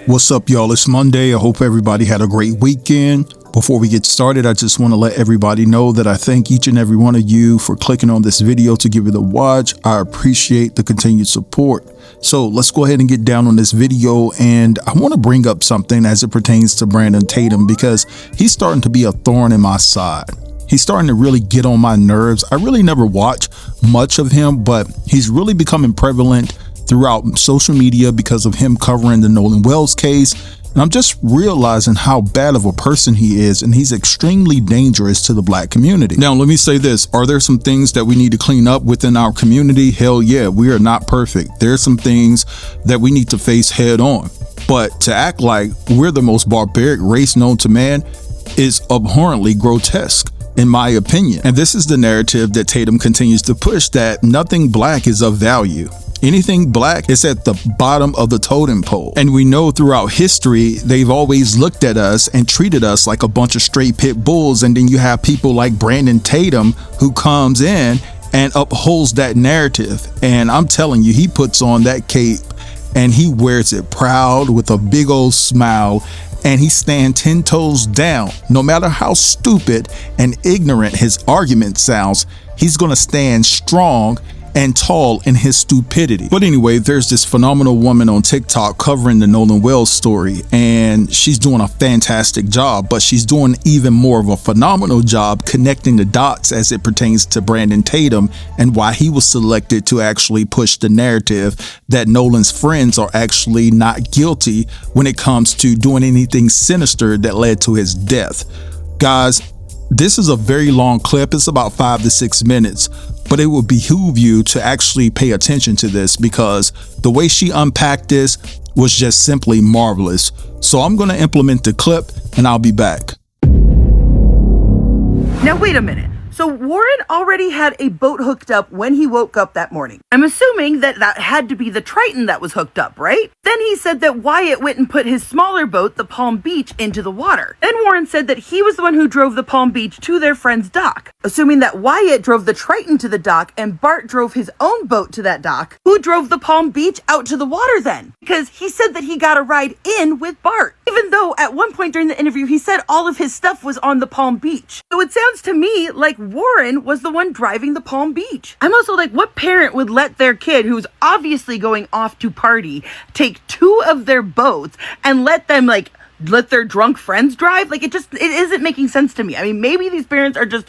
What's up, y'all? It's Monday. I hope everybody had a great weekend. Before we get started, I just want to let everybody know that I thank each and every one of you for clicking on this video to give it a watch. I appreciate the continued support. So let's go ahead and get down on this video, and I want to bring up something as it pertains to Brandon Tatum because he's starting to be a thorn in my side. He's starting to really get on my nerves. I really never watch much of him, but he's really becoming prevalent throughout social media because of him covering the Nolan Wells case. And I'm just realizing how bad of a person he is, and he's extremely dangerous to the black community. Now, let me say this. Are there some things that we need to clean up within our community? Hell yeah, we are not perfect. There's some things that we need to face head on. But to act like we're the most barbaric race known to man is abhorrently grotesque, in my opinion. And this is the narrative that Tatum continues to push, that nothing black is of value. Anything black is at the bottom of the totem pole. And we know throughout history, they've always looked at us and treated us like a bunch of straight pit bulls. And then you have people like Brandon Tatum who comes in and upholds that narrative. And I'm telling you, he puts on that cape and he wears it proud with a big old smile. And he stands 10 toes down. No matter how stupid and ignorant his argument sounds, he's going to stand strong and tall in his stupidity. But anyway, there's this phenomenal woman on TikTok covering the Nolan Wells story, and she's doing a fantastic job, but she's doing even more of a phenomenal job connecting the dots as it pertains to Brandon Tatum and why he was selected to actually push the narrative that Nolan's friends are actually not guilty when it comes to doing anything sinister that led to his death. Guys, this is a very long clip. It's about 5 to 6 minutes. But it will behoove you to actually pay attention to this because the way she unpacked this was just simply marvelous. So I'm going to implement the clip and I'll be back. Now, wait a minute. So Warren already had a boat hooked up when he woke up that morning. I'm assuming that that had to be the Triton that was hooked up, right? Then he said that Wyatt went and put his smaller boat, the Palm Beach, into the water. Then Warren said that he was the one who drove the Palm Beach to their friend's dock. Assuming that Wyatt drove the Triton to the dock and Bart drove his own boat to that dock, who drove the Palm Beach out to the water then? Because he said that he got a ride in with Bart, even though at one point during the interview he said all of his stuff was on the Palm Beach. So it sounds to me like Warren was the one driving the Palm Beach. I'm also like, what parent would let their kid, who's obviously going off to party, take 2 of their boats and let their drunk friends drive? Like, it isn't making sense to me. I mean, maybe these parents are just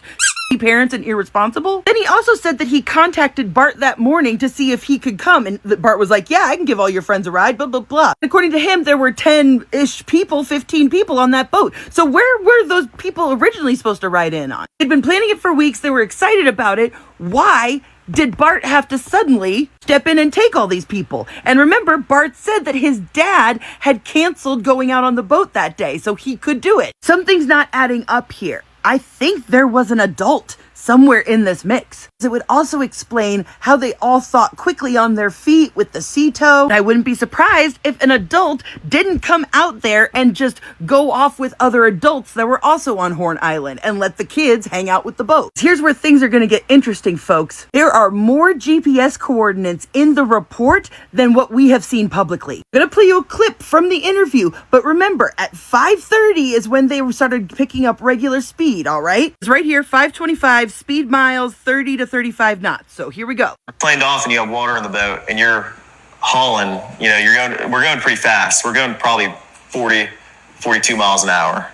parents and irresponsible. Then he also said that he contacted Bart that morning to see if he could come, and Bart was like, yeah, I can give all your friends a ride, blah, blah, blah. According to him, there were 10-ish people, 15 people on that boat. So where were those people originally supposed to ride in on? They'd been planning it for weeks. They were excited about it. Why did Bart have to suddenly step in and take all these people? And remember, Bart said that his dad had canceled going out on the boat that day, so he could do it. Something's not adding up here. I think there was an adult somewhere in this mix. It would also explain how they all thought quickly on their feet with the sea tow. And I wouldn't be surprised if an adult didn't come out there and just go off with other adults that were also on Horn Island and let the kids hang out with the boat. Here's where things are going to get interesting, folks. There are more GPS coordinates in the report than what we have seen publicly. I'm going to play you a clip from the interview, but remember, at 5:30 is when they started picking up regular speed, all right? It's right here, 5:25, speed miles, 30 to 35 knots. So here we go. Planed off and you have water in the boat and you're hauling, we're going pretty fast. We're going probably 40, 42 miles an hour.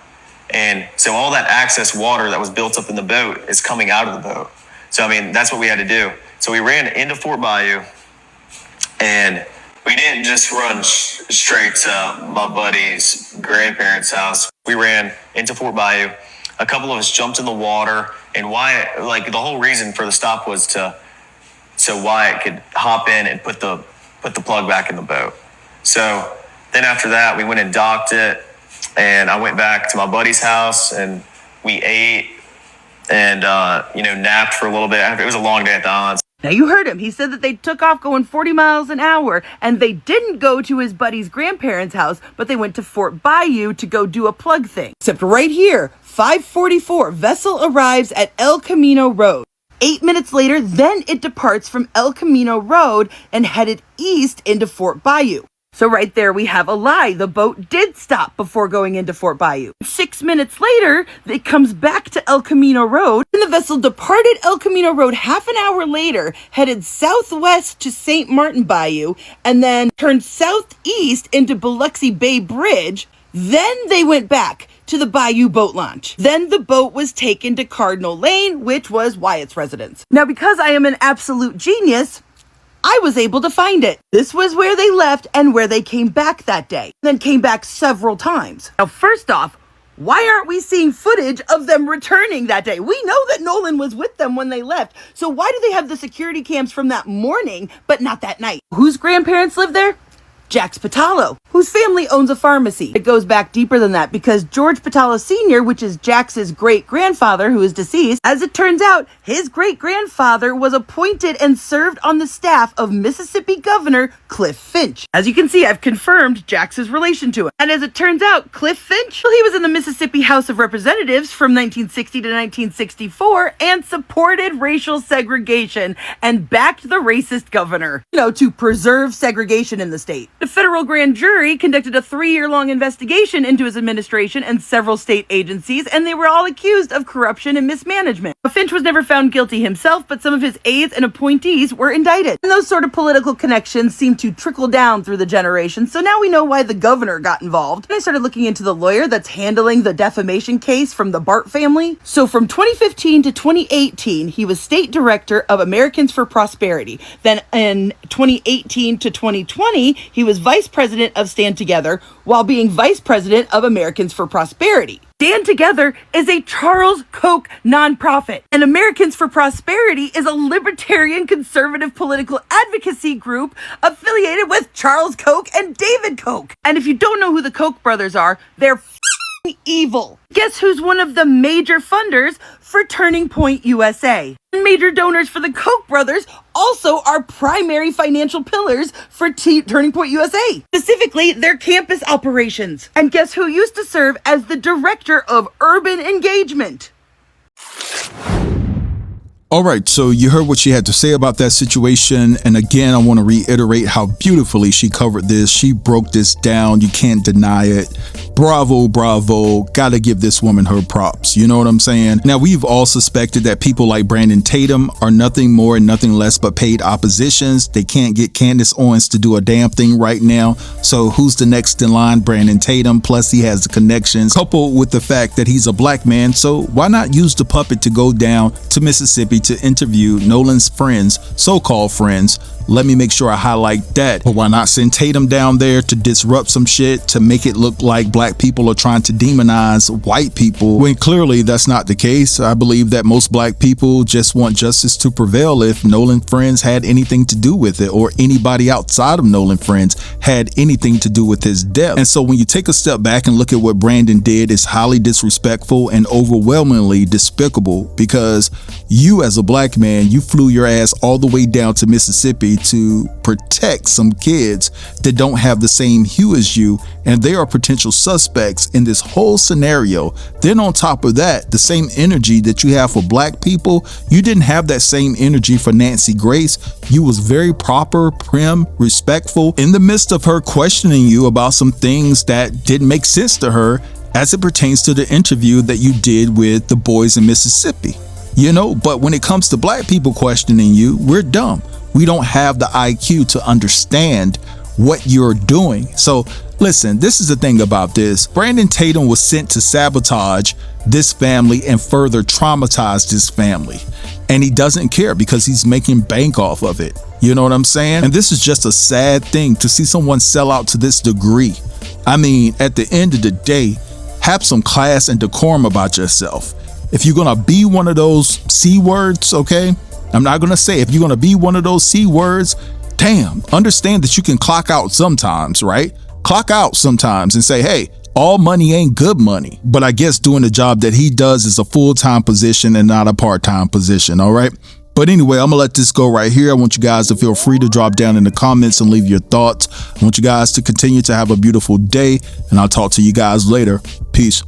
And so all that excess water that was built up in the boat is coming out of the boat. So, I mean, that's what we had to do. So we ran into Fort Bayou and we didn't just run straight to my buddy's grandparents' house. We ran into Fort Bayou. A couple of us jumped in the water, and Wyatt, the whole reason for the stop was so Wyatt could hop in and put the plug back in the boat. So then after that, we went and docked it, and I went back to my buddy's house, and we ate and napped for a little bit. It was a long day at the odds. Now you heard him. He said that they took off going 40 miles an hour and they didn't go to his buddy's grandparents' house, but they went to Fort Bayou to go do a plug thing. Except right here, 5:44, vessel arrives at El Camino Road. 8 minutes later, then it departs from El Camino Road and headed east into Fort Bayou. So right there we have a lie. The boat did stop before going into Fort Bayou. 6 minutes later, it comes back to El Camino Road, and the vessel departed El Camino Road half an hour later, headed southwest to St. Martin Bayou, and then turned southeast into Biloxi Bay Bridge. Then they went back to the Bayou boat launch. Then the boat was taken to Cardinal Lane, which was Wyatt's residence. Now, because I am an absolute genius, I was able to find it. This was where they left and where they came back that day, then came back several times. Now, first off, why aren't we seeing footage of them returning that day? We know that Nolan was with them when they left, so why do they have the security cams from that morning, but not that night? Whose grandparents lived there? Jax Patalo, whose family owns a pharmacy. It goes back deeper than that because George Patalo Sr., which is Jax's great-grandfather who is deceased, as it turns out, his great-grandfather was appointed and served on the staff of Mississippi Governor Cliff Finch. As you can see, I've confirmed Jax's relation to him. And as it turns out, Cliff Finch, well, he was in the Mississippi House of Representatives from 1960 to 1964 and supported racial segregation and backed the racist governor, to preserve segregation in the state. The federal grand jury conducted a 3-year-long investigation into his administration and several state agencies, and they were all accused of corruption and mismanagement. Finch was never found guilty himself, but some of his aides and appointees were indicted. And those sort of political connections seem to trickle down through the generations, so now we know why the governor got involved. And I started looking into the lawyer that's handling the defamation case from the Bart family. So from 2015 to 2018, he was state director of Americans for Prosperity. Then in 2018 to 2020, he was vice president of Stand Together while being vice president of Americans for Prosperity. Stand Together is a Charles Koch nonprofit, and Americans for Prosperity is a libertarian conservative political advocacy group affiliated with Charles Koch and David Koch. And if you don't know who the Koch brothers are, they're evil. Guess who's one of the major funders for Turning Point USA? Major donors for the Koch brothers also are primary financial pillars for Turning Point USA, specifically their campus operations. And guess who used to serve as the director of urban engagement? All right, so you heard what she had to say about that situation. And again, I want to reiterate how beautifully she covered this. She broke this down. You can't deny it. Bravo, bravo. Gotta give this woman her props. You know what I'm saying? Now, we've all suspected that people like Brandon Tatum are nothing more and nothing less but paid oppositions. They can't get Candace Owens to do a damn thing right now. So who's the next in line? Brandon Tatum. Plus, he has the connections, coupled with the fact that he's a black man. So why not use the puppet to go down to Mississippi to interview Nolan's friends, so-called friends? Let me make sure I highlight that. But why not send Tatum down there to disrupt some shit, to make it look like black people are trying to demonize white people, when clearly that's not the case? I believe that most black people just want justice to prevail if Nolan friends had anything to do with it, or anybody outside of Nolan friends had anything to do with his death. And so when you take a step back and look at what Brandon did, it's highly disrespectful and overwhelmingly despicable, because you as a black man, you flew your ass all the way down to Mississippi to protect some kids that don't have the same hue as you, and they are potential suspects in this whole scenario. Then on top of that, the same energy that you have for black people, you didn't have that same energy for Nancy Grace. You was very proper, prim, respectful in the midst of her questioning you about some things that didn't make sense to her as it pertains to the interview that you did with the boys in Mississippi. But when it comes to black people questioning you, we're dumb. We don't have the IQ to understand what you're doing. So listen, this is the thing about this. Brandon Tatum was sent to sabotage this family and further traumatize this family. And he doesn't care because he's making bank off of it. You know what I'm saying? And this is just a sad thing to see someone sell out to this degree. I mean, at the end of the day, have some class and decorum about yourself. If you're going to be one of those C words, okay? I'm not going to say if you're going to be one of those C words, damn, understand that you can clock out sometimes, right? Clock out sometimes and say, hey, all money ain't good money. But I guess doing the job that he does is a full-time position and not a part-time position, all right? But anyway, I'm going to let this go right here. I want you guys to feel free to drop down in the comments and leave your thoughts. I want you guys to continue to have a beautiful day, and I'll talk to you guys later. Peace.